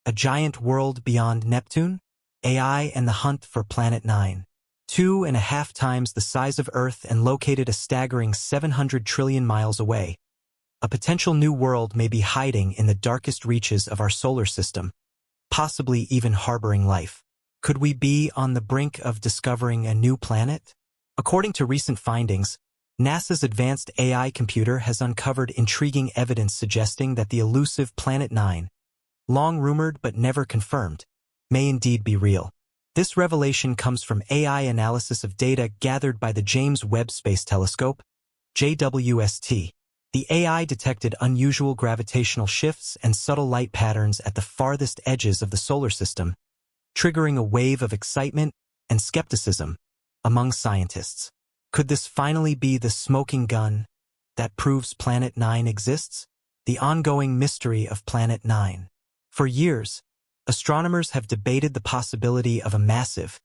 A giant world beyond Neptune? AI and the hunt for Planet 9. 2.5 times the size of Earth and located a staggering 700 trillion miles away. A potential new world may be hiding in the darkest reaches of our solar system, possibly even harboring life. Could we be on the brink of discovering a new planet? According to recent findings, NASA's advanced AI computer has uncovered intriguing evidence suggesting that the elusive Planet 9, long rumored but never confirmed, may indeed be real. This revelation comes from AI analysis of data gathered by the James Webb Space Telescope, JWST. The AI detected unusual gravitational shifts and subtle light patterns at the farthest edges of the solar system, triggering a wave of excitement and skepticism among scientists. Could this finally be the smoking gun that proves Planet 9 exists? The ongoing mystery of Planet 9. For years, astronomers have debated the possibility of a massive,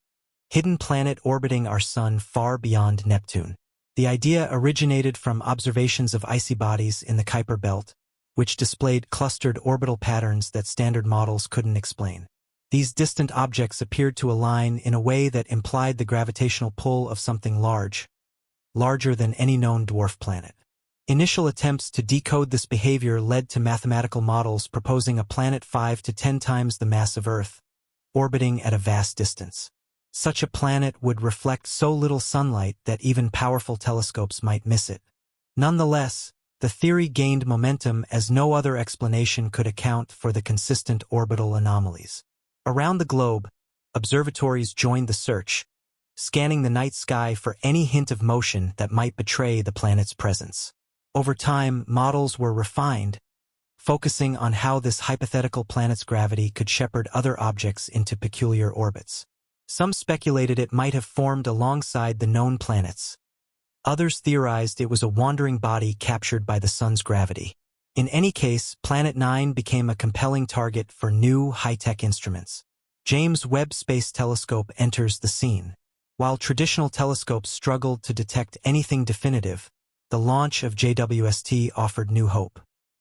hidden planet orbiting our sun far beyond Neptune. The idea originated from observations of icy bodies in the Kuiper Belt, which displayed clustered orbital patterns that standard models couldn't explain. These distant objects appeared to align in a way that implied the gravitational pull of something larger than any known dwarf planet. Initial attempts to decode this behavior led to mathematical models proposing a planet 5 to 10 times the mass of Earth, orbiting at a vast distance. Such a planet would reflect so little sunlight that even powerful telescopes might miss it. Nonetheless, the theory gained momentum as no other explanation could account for the consistent orbital anomalies. Around the globe, observatories joined the search, scanning the night sky for any hint of motion that might betray the planet's presence. Over time, models were refined, focusing on how this hypothetical planet's gravity could shepherd other objects into peculiar orbits. Some speculated it might have formed alongside the known planets. Others theorized it was a wandering body captured by the sun's gravity. In any case, Planet 9 became a compelling target for new, high-tech instruments. James Webb Space Telescope enters the scene. While traditional telescopes struggled to detect anything definitive, the launch of JWST offered new hope.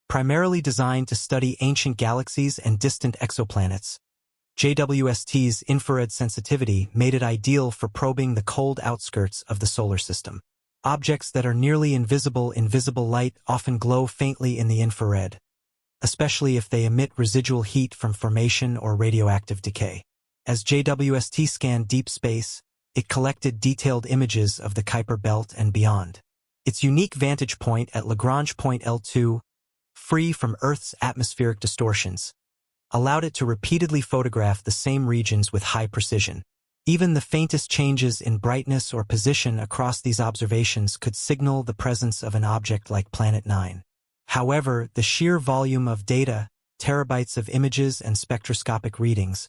Primarily designed to study ancient galaxies and distant exoplanets, JWST's infrared sensitivity made it ideal for probing the cold outskirts of the solar system. Objects that are nearly invisible in visible light often glow faintly in the infrared, especially if they emit residual heat from formation or radioactive decay. As JWST scanned deep space, it collected detailed images of the Kuiper Belt and beyond. Its unique vantage point at Lagrange point L2, free from Earth's atmospheric distortions, allowed it to repeatedly photograph the same regions with high precision. Even the faintest changes in brightness or position across these observations could signal the presence of an object like Planet 9. However, the sheer volume of data, terabytes of images and spectroscopic readings,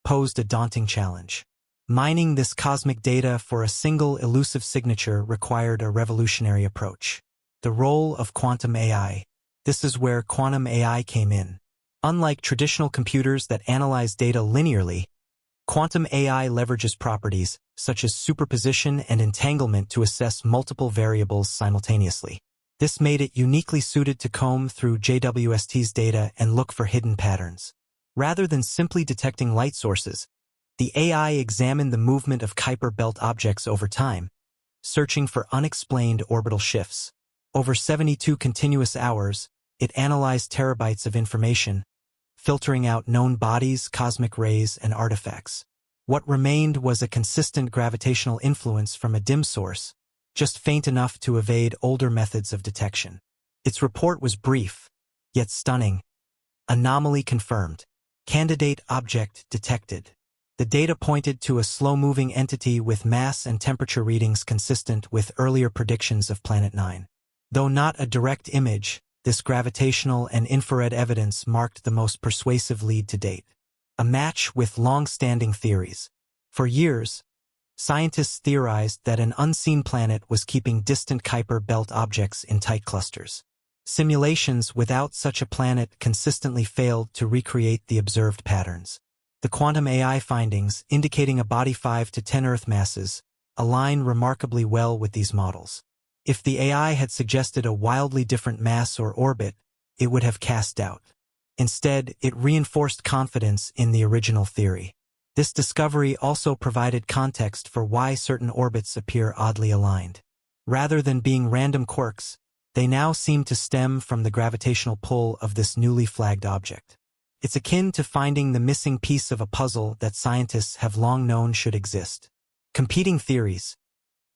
posed a daunting challenge. Mining this cosmic data for a single elusive signature required a revolutionary approach. The role of quantum AI. This is where quantum AI came in. Unlike traditional computers that analyze data linearly, quantum AI leverages properties such as superposition and entanglement to assess multiple variables simultaneously. This made it uniquely suited to comb through JWST's data and look for hidden patterns. Rather than simply detecting light sources, the AI examined the movement of Kuiper Belt objects over time, searching for unexplained orbital shifts. Over 72 continuous hours, it analyzed terabytes of information, filtering out known bodies, cosmic rays, and artifacts. What remained was a consistent gravitational influence from a dim source, just faint enough to evade older methods of detection. Its report was brief, yet stunning. Anomaly confirmed. Candidate object detected. The data pointed to a slow-moving entity with mass and temperature readings consistent with earlier predictions of Planet 9. Though not a direct image, this gravitational and infrared evidence marked the most persuasive lead to date. A match with long-standing theories. For years, scientists theorized that an unseen planet was keeping distant Kuiper Belt objects in tight clusters. Simulations without such a planet consistently failed to recreate the observed patterns. The quantum AI findings, indicating a body 5 to 10 Earth masses, align remarkably well with these models. If the AI had suggested a wildly different mass or orbit, it would have cast doubt. Instead, it reinforced confidence in the original theory. This discovery also provided context for why certain orbits appear oddly aligned. Rather than being random quirks, they now seem to stem from the gravitational pull of this newly flagged object. It's akin to finding the missing piece of a puzzle that scientists have long known should exist. Competing theories.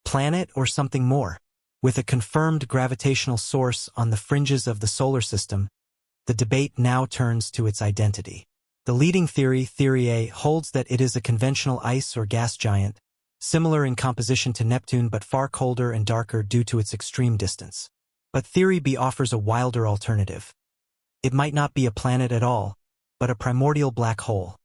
Planet or something more? With a confirmed gravitational source on the fringes of the solar system, the debate now turns to its identity. The leading theory, Theory A, holds that it is a conventional ice or gas giant, similar in composition to Neptune but far colder and darker due to its extreme distance. But Theory B offers a wilder alternative. It might not be a planet at all, but a primordial black hole.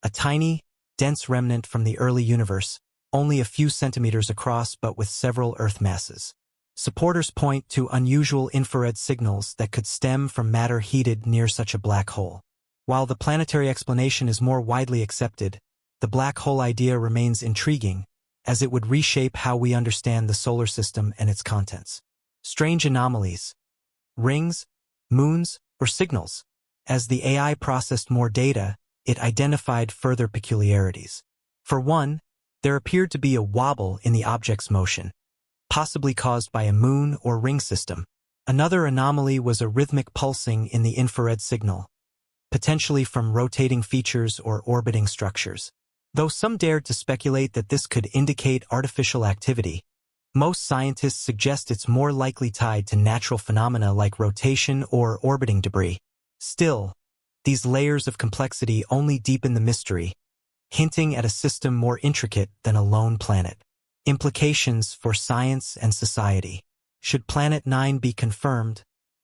A tiny, dense remnant from the early universe, only a few centimeters across but with several Earth masses. Supporters point to unusual infrared signals that could stem from matter heated near such a black hole. While the planetary explanation is more widely accepted, the black hole idea remains intriguing, as it would reshape how we understand the solar system and its contents. Strange anomalies. Rings, moons, or signals. As the AI processed more data, it identified further peculiarities. For one, there appeared to be a wobble in the object's motion, possibly caused by a moon or ring system. Another anomaly was a rhythmic pulsing in the infrared signal, potentially from rotating features or orbiting structures. Though some dared to speculate that this could indicate artificial activity, most scientists suggest it's more likely tied to natural phenomena like rotation or orbiting debris. Still, these layers of complexity only deepen the mystery, hinting at a system more intricate than a lone planet. Implications for science and society. Should Planet 9 be confirmed,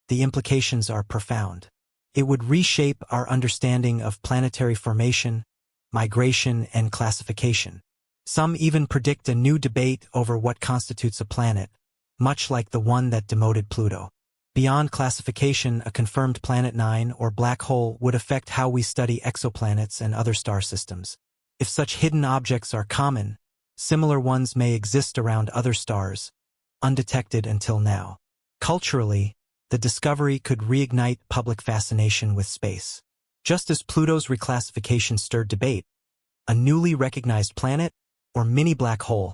the implications are profound. It would reshape our understanding of planetary formation, migration, and classification. Some even predict a new debate over what constitutes a planet, much like the one that demoted Pluto. Beyond classification, a confirmed Planet 9 or black hole would affect how we study exoplanets and other star systems. If such hidden objects are common, similar ones may exist around other stars, undetected until now. Culturally, the discovery could reignite public fascination with space. Just as Pluto's reclassification stirred debate, a newly recognized planet, or mini black hole,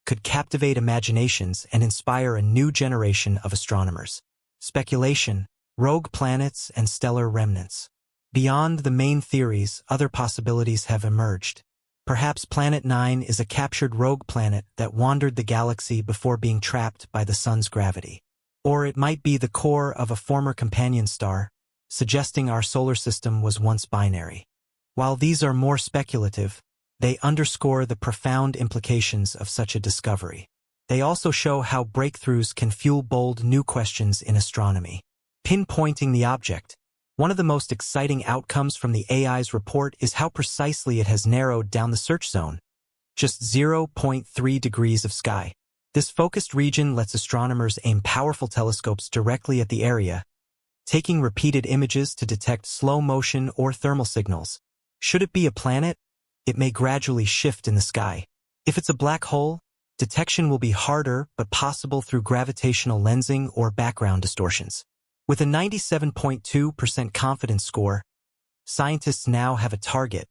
could captivate imaginations and inspire a new generation of astronomers. Speculation, rogue planets, and stellar remnants. Beyond the main theories, other possibilities have emerged. Perhaps Planet 9 is a captured rogue planet that wandered the galaxy before being trapped by the sun's gravity. Or it might be the core of a former companion star, suggesting our solar system was once binary. While these are more speculative, they underscore the profound implications of such a discovery. They also show how breakthroughs can fuel bold new questions in astronomy. Pinpointing the object. One of the most exciting outcomes from the AI's report is how precisely it has narrowed down the search zone. Just 0.3 degrees of sky. This focused region lets astronomers aim powerful telescopes directly at the area, taking repeated images to detect slow motion or thermal signals. Should it be a planet, it may gradually shift in the sky. If it's a black hole, detection will be harder but possible through gravitational lensing or background distortions. With a 97.2% confidence score, scientists now have a target,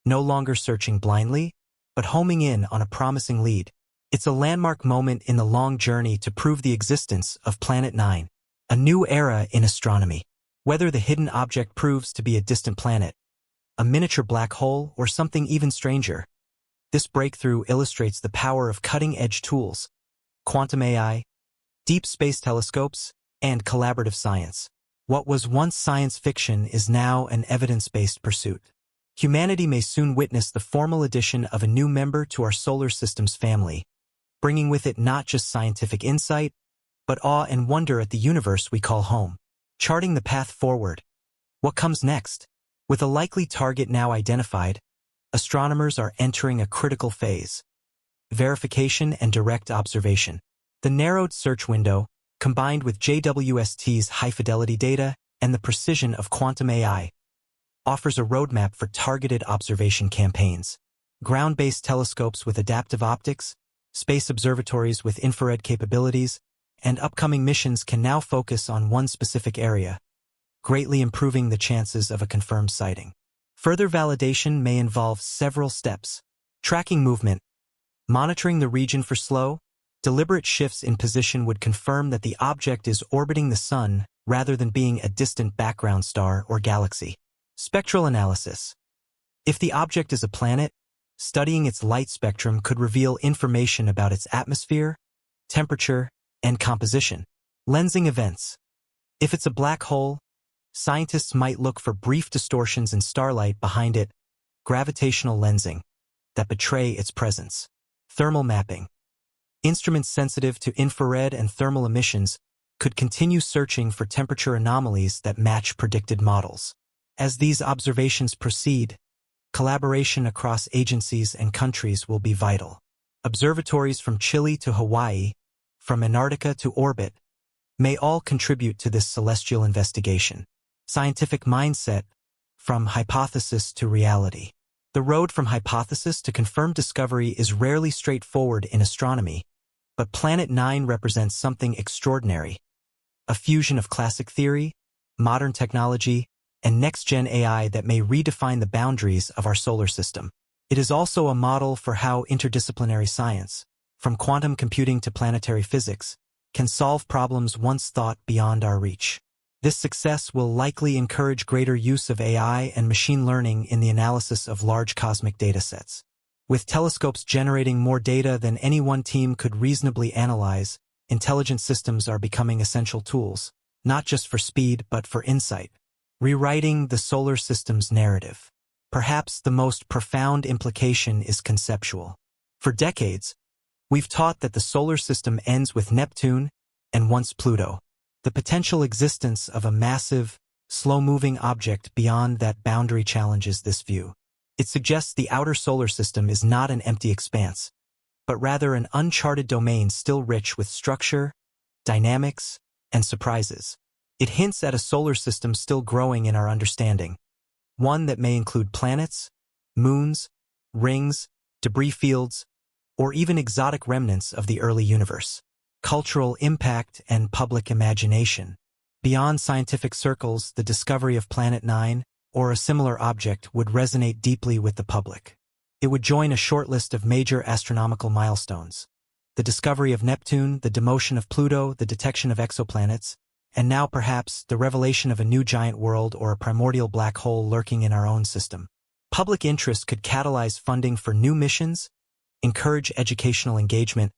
no longer searching blindly, but homing in on a promising lead. It's a landmark moment in the long journey to prove the existence of Planet 9, a new era in astronomy. Whether the hidden object proves to be a distant planet, a miniature black hole, or something even stranger, this breakthrough illustrates the power of cutting-edge tools, quantum AI, deep space telescopes, and collaborative science. What was once science fiction is now an evidence-based pursuit. Humanity may soon witness the formal addition of a new member to our solar system's family, bringing with it not just scientific insight, but awe and wonder at the universe we call home. Charting the path forward. What comes next? With a likely target now identified, astronomers are entering a critical phase: verification and direct observation. The narrowed search window, combined with JWST's high-fidelity data and the precision of quantum AI, offers a roadmap for targeted observation campaigns. Ground-based telescopes with adaptive optics, space observatories with infrared capabilities, and upcoming missions can now focus on one specific area: greatly improving the chances of a confirmed sighting. Further validation may involve several steps: tracking movement, monitoring the region for slow, deliberate shifts in position would confirm that the object is orbiting the Sun rather than being a distant background star or galaxy. Spectral analysis. If the object is a planet, studying its light spectrum could reveal information about its atmosphere, temperature, and composition. Lensing events. If it's a black hole, scientists might look for brief distortions in starlight behind it, gravitational lensing, that betray its presence. Thermal mapping. Instruments sensitive to infrared and thermal emissions could continue searching for temperature anomalies that match predicted models. As these observations proceed, collaboration across agencies and countries will be vital. Observatories from Chile to Hawaii, from Antarctica to orbit, may all contribute to this celestial investigation. Scientific mindset, from hypothesis to reality. The road from hypothesis to confirmed discovery is rarely straightforward in astronomy, but Planet 9 represents something extraordinary: a fusion of classic theory, modern technology, and next-gen AI that may redefine the boundaries of our solar system. It is also a model for how interdisciplinary science, from quantum computing to planetary physics, can solve problems once thought beyond our reach. This success will likely encourage greater use of AI and machine learning in the analysis of large cosmic datasets. With telescopes generating more data than any one team could reasonably analyze, intelligent systems are becoming essential tools, not just for speed but for insight. Rewriting the solar system's narrative. Perhaps the most profound implication is conceptual. For decades, we've taught that the solar system ends with Neptune and once Pluto. The potential existence of a massive, slow-moving object beyond that boundary challenges this view. It suggests the outer solar system is not an empty expanse, but rather an uncharted domain still rich with structure, dynamics, and surprises. It hints at a solar system still growing in our understanding, one that may include planets, moons, rings, debris fields, or even exotic remnants of the early universe. Cultural impact and public imagination. Beyond scientific circles, the discovery of Planet 9, or a similar object, would resonate deeply with the public. It would join a short list of major astronomical milestones: the discovery of Neptune, the demotion of Pluto, the detection of exoplanets, and now perhaps the revelation of a new giant world or a primordial black hole lurking in our own system. Public interest could catalyze funding for new missions, encourage educational engagement,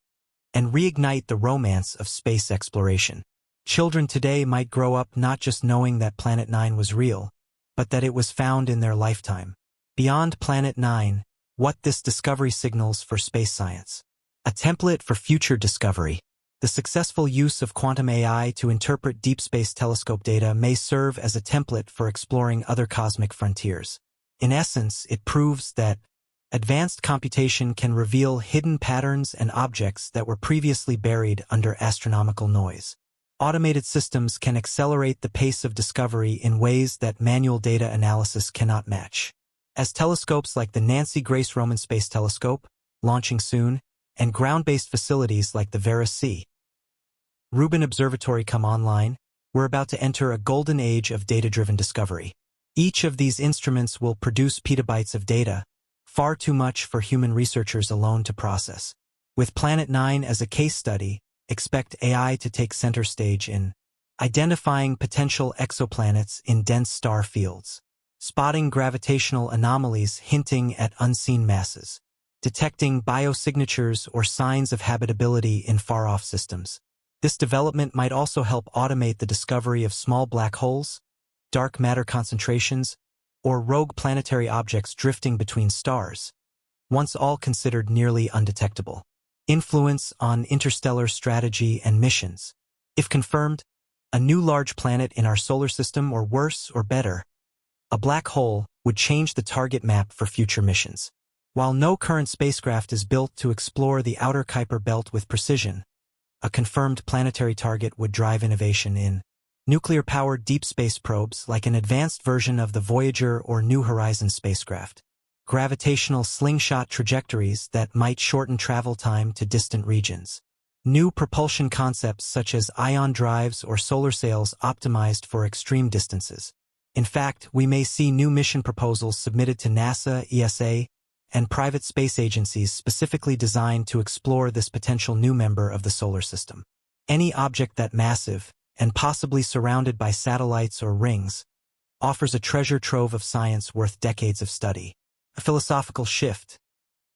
and reignite the romance of space exploration. Children today might grow up not just knowing that Planet 9 was real, but that it was found in their lifetime. Beyond Planet 9, what this discovery signals for space science. A template for future discovery. The successful use of quantum AI to interpret deep space telescope data may serve as a template for exploring other cosmic frontiers. In essence, it proves that advanced computation can reveal hidden patterns and objects that were previously buried under astronomical noise. Automated systems can accelerate the pace of discovery in ways that manual data analysis cannot match. As telescopes like the Nancy Grace Roman Space Telescope, launching soon, and ground-based facilities like the Vera C. Rubin Observatory come online, we're about to enter a golden age of data-driven discovery. Each of these instruments will produce petabytes of data, far too much for human researchers alone to process. With Planet 9 as a case study, expect AI to take center stage in identifying potential exoplanets in dense star fields, spotting gravitational anomalies hinting at unseen masses, detecting biosignatures or signs of habitability in far-off systems. This development might also help automate the discovery of small black holes, dark matter concentrations, or rogue planetary objects drifting between stars, once all considered nearly undetectable. Influence on interstellar strategy and missions. If confirmed, a new large planet in our solar system, or worse or better, a black hole, would change the target map for future missions. While no current spacecraft is built to explore the outer Kuiper belt with precision, a confirmed planetary target would drive innovation in nuclear-powered deep space probes like an advanced version of the Voyager or New Horizons spacecraft, gravitational slingshot trajectories that might shorten travel time to distant regions, New propulsion concepts such as ion drives or solar sails optimized for extreme distances. In fact, we may see new mission proposals submitted to NASA, ESA, and private space agencies specifically designed to explore this potential new member of the solar system. Any object that massive, and possibly surrounded by satellites or rings, offers a treasure trove of science worth decades of study. A philosophical shift.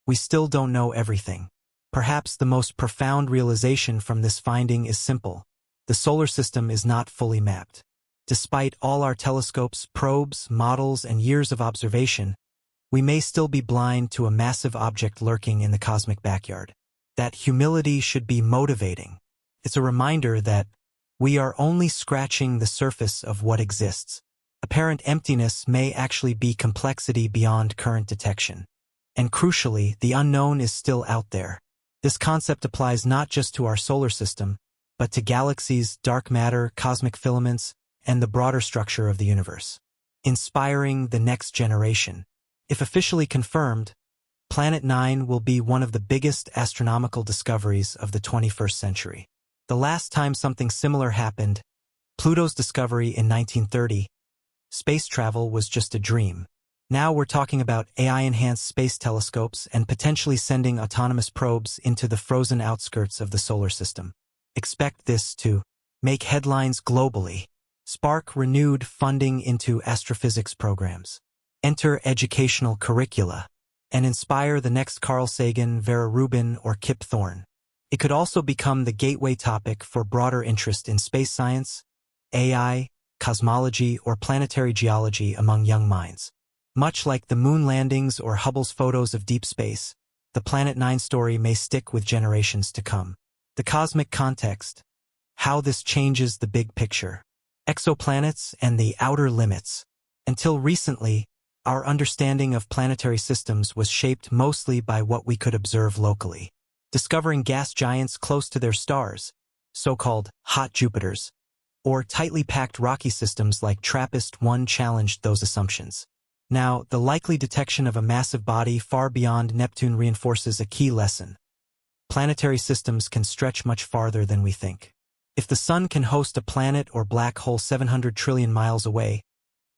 We still don't know everything. Perhaps the most profound realization from this finding is simple. The solar system is not fully mapped. Despite all our telescopes, probes, models, and years of observation, we may still be blind to a massive object lurking in the cosmic backyard. That humility should be motivating. It's a reminder that we are only scratching the surface of what exists. Apparent emptiness may actually be complexity beyond current detection. And crucially, the unknown is still out there. This concept applies not just to our solar system, but to galaxies, dark matter, cosmic filaments, and the broader structure of the universe. Inspiring the next generation. If officially confirmed, Planet 9 will be one of the biggest astronomical discoveries of the 21st century. The last time something similar happened, Pluto's discovery in 1930, space travel was just a dream. Now we're talking about AI-enhanced space telescopes and potentially sending autonomous probes into the frozen outskirts of the solar system. Expect this to make headlines globally, spark renewed funding into astrophysics programs, enter educational curricula, and inspire the next Carl Sagan, Vera Rubin, or Kip Thorne. It could also become the gateway topic for broader interest in space science, AI, cosmology, or planetary geology among young minds. Much like the moon landings or Hubble's photos of deep space, the Planet 9 story may stick with generations to come. The cosmic context. How this changes the big picture. Exoplanets and the outer limits. Until recently, our understanding of planetary systems was shaped mostly by what we could observe locally. Discovering gas giants close to their stars, so-called hot Jupiters, or tightly packed rocky systems like TRAPPIST-1 challenged those assumptions. Now, the likely detection of a massive body far beyond Neptune reinforces a key lesson. Planetary systems can stretch much farther than we think. If the Sun can host a planet or black hole 700 trillion miles away,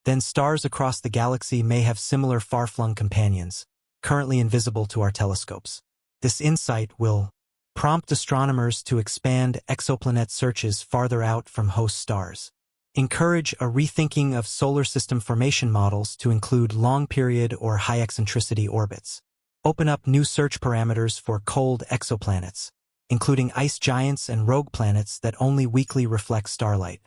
then stars across the galaxy may have similar far-flung companions, currently invisible to our telescopes. This insight will prompt astronomers to expand exoplanet searches farther out from host stars. Encourage a rethinking of solar system formation models to include long-period or high-eccentricity orbits. Open up new search parameters for cold exoplanets, including ice giants and rogue planets that only weakly reflect starlight.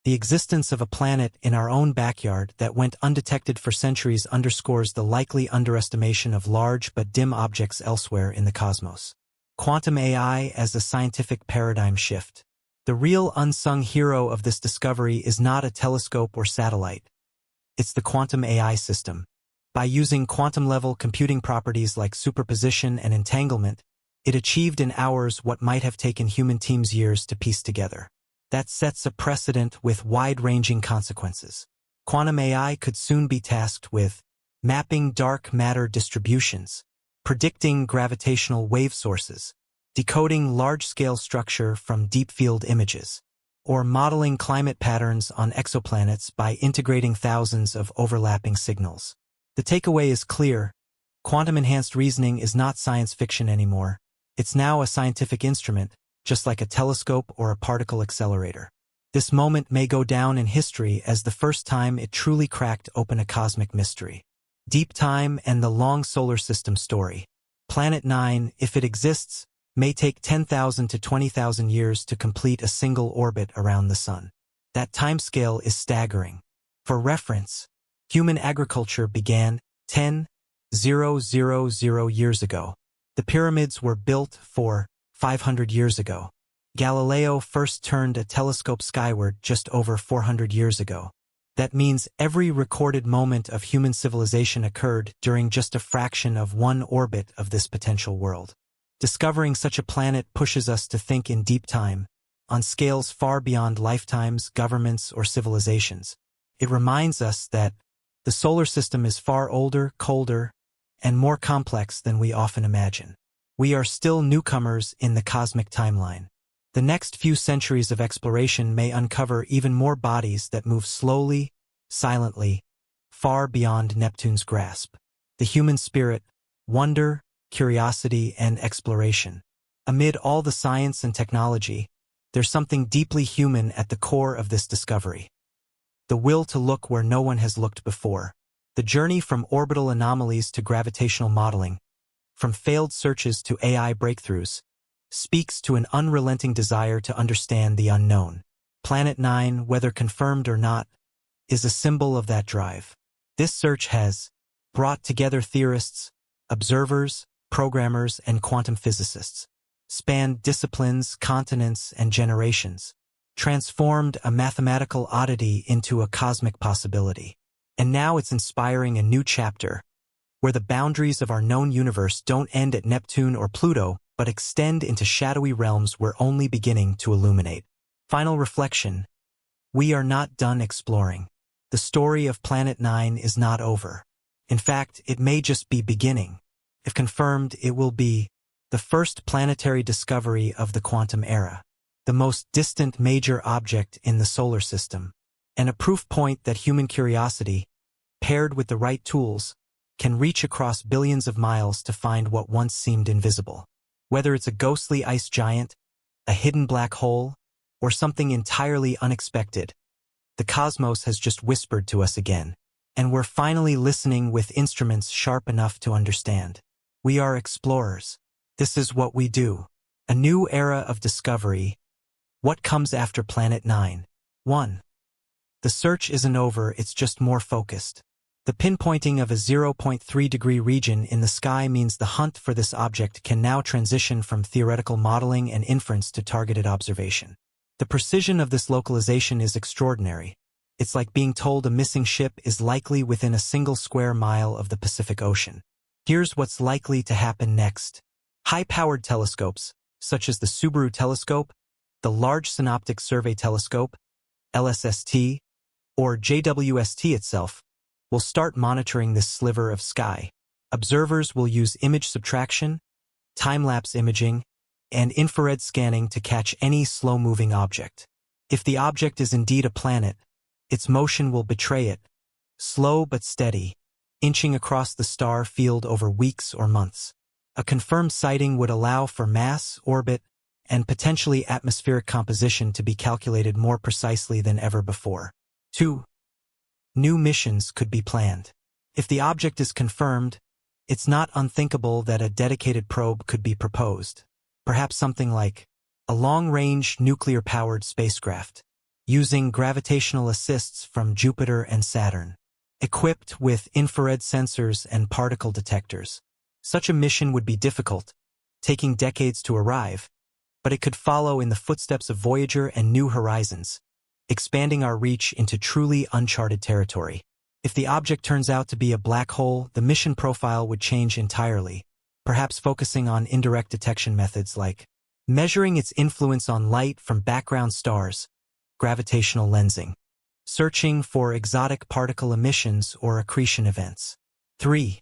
The existence of a planet in our own backyard that went undetected for centuries underscores the likely underestimation of large but dim objects elsewhere in the cosmos. Quantum AI as a scientific paradigm shift. The real unsung hero of this discovery is not a telescope or satellite. It's the quantum AI system. By using quantum-level computing properties like superposition and entanglement, it achieved in hours what might have taken human teams years to piece together. That sets a precedent with wide-ranging consequences. Quantum AI could soon be tasked with mapping dark matter distributions, predicting gravitational wave sources, decoding large-scale structure from deep-field images, or modeling climate patterns on exoplanets by integrating thousands of overlapping signals. The takeaway is clear. Quantum-enhanced reasoning is not science fiction anymore. It's now a scientific instrument, just like a telescope or a particle accelerator. This moment may go down in history as the first time it truly cracked open a cosmic mystery. Deep time and the long solar system story. Planet 9, if it exists, may take 10,000 to 20,000 years to complete a single orbit around the Sun. That timescale is staggering. For reference, human agriculture began 10,000 years ago. The pyramids were built 500 years ago. Galileo first turned a telescope skyward just over 400 years ago. That means every recorded moment of human civilization occurred during just a fraction of one orbit of this potential world. Discovering such a planet pushes us to think in deep time, on scales far beyond lifetimes, governments, or civilizations. It reminds us that the solar system is far older, colder, and more complex than we often imagine. We are still newcomers in the cosmic timeline. The next few centuries of exploration may uncover even more bodies that move slowly, silently, far beyond Neptune's grasp. The human spirit, wonder, curiosity, and exploration. Amid all the science and technology, there's something deeply human at the core of this discovery. The will to look where no one has looked before. The journey from orbital anomalies to gravitational modeling, from failed searches to AI breakthroughs, speaks to an unrelenting desire to understand the unknown. Planet 9, whether confirmed or not, is a symbol of that drive. This search has brought together theorists, observers, programmers, and quantum physicists, spanned disciplines, continents, and generations, transformed a mathematical oddity into a cosmic possibility. And now it's inspiring a new chapter, where the boundaries of our known universe don't end at Neptune or Pluto, but extend into shadowy realms we're only beginning to illuminate. Final reflection. We are not done exploring. The story of Planet 9 is not over. In fact, it may just be beginning. If confirmed, it will be the first planetary discovery of the quantum era, the most distant major object in the solar system, and a proof point that human curiosity, paired with the right tools, can reach across billions of miles to find what once seemed invisible. Whether it's a ghostly ice giant, a hidden black hole, or something entirely unexpected, the cosmos has just whispered to us again, and we're finally listening with instruments sharp enough to understand. We are explorers. This is what we do. A new era of discovery. What comes after Planet 9? 1. The search isn't over, it's just more focused. The pinpointing of a 0.3-degree region in the sky means the hunt for this object can now transition from theoretical modeling and inference to targeted observation. The precision of this localization is extraordinary. It's like being told a missing ship is likely within a single square mile of the Pacific Ocean. Here's what's likely to happen next. High-powered telescopes, such as the Subaru telescope, the Large Synoptic Survey Telescope, LSST, or JWST itself, will start monitoring this sliver of sky. Observers will use image subtraction, time-lapse imaging, and infrared scanning to catch any slow-moving object. If the object is indeed a planet, its motion will betray it, slow but steady, inching across the star field over weeks or months. A confirmed sighting would allow for mass, orbit, and potentially atmospheric composition to be calculated more precisely than ever before. 2. New missions could be planned. If the object is confirmed, it's not unthinkable that a dedicated probe could be proposed. Perhaps something like a long-range nuclear-powered spacecraft, using gravitational assists from Jupiter and Saturn, equipped with infrared sensors and particle detectors. Such a mission would be difficult, taking decades to arrive, but it could follow in the footsteps of Voyager and New Horizons, expanding our reach into truly uncharted territory. If the object turns out to be a black hole, the mission profile would change entirely, perhaps focusing on indirect detection methods like measuring its influence on light from background stars, gravitational lensing, searching for exotic particle emissions or accretion events. 3.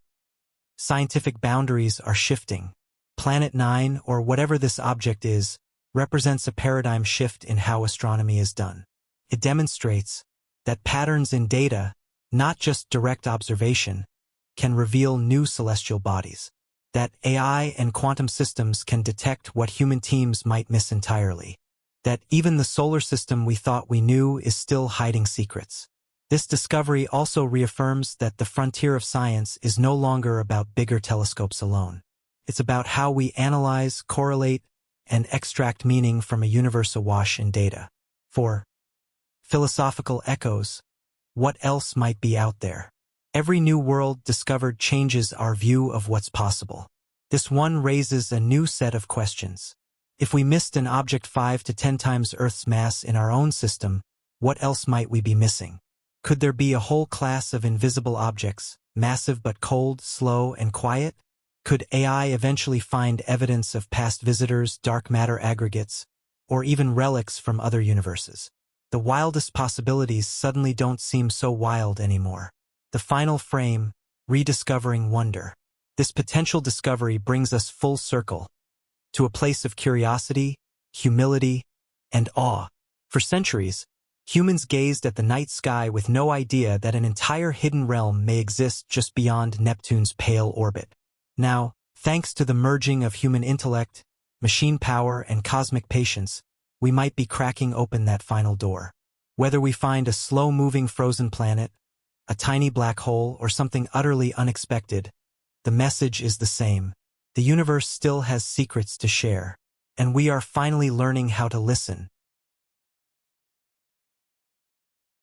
Scientific boundaries are shifting. Planet 9, or whatever this object is, represents a paradigm shift in how astronomy is done. It demonstrates that patterns in data, not just direct observation, can reveal new celestial bodies. That AI and quantum systems can detect what human teams might miss entirely. That even the solar system we thought we knew is still hiding secrets. This discovery also reaffirms that the frontier of science is no longer about bigger telescopes alone. It's about how we analyze, correlate, and extract meaning from a universe awash in data. 4. Philosophical echoes. What else might be out there? Every new world discovered changes our view of what's possible. This one raises a new set of questions. If we missed an object 5 to 10 times Earth's mass in our own system, what else might we be missing? Could there be a whole class of invisible objects, massive but cold, slow, and quiet? Could AI eventually find evidence of past visitors, dark matter aggregates, or even relics from other universes? The wildest possibilities suddenly don't seem so wild anymore. The final frame, rediscovering wonder. This potential discovery brings us full circle to a place of curiosity, humility, and awe. For centuries, humans gazed at the night sky with no idea that an entire hidden realm may exist just beyond Neptune's pale orbit. Now, thanks to the merging of human intellect, machine power, and cosmic patience, we might be cracking open that final door. Whether we find a slow-moving frozen planet, a tiny black hole, or something utterly unexpected, the message is the same. The universe still has secrets to share, and we are finally learning how to listen.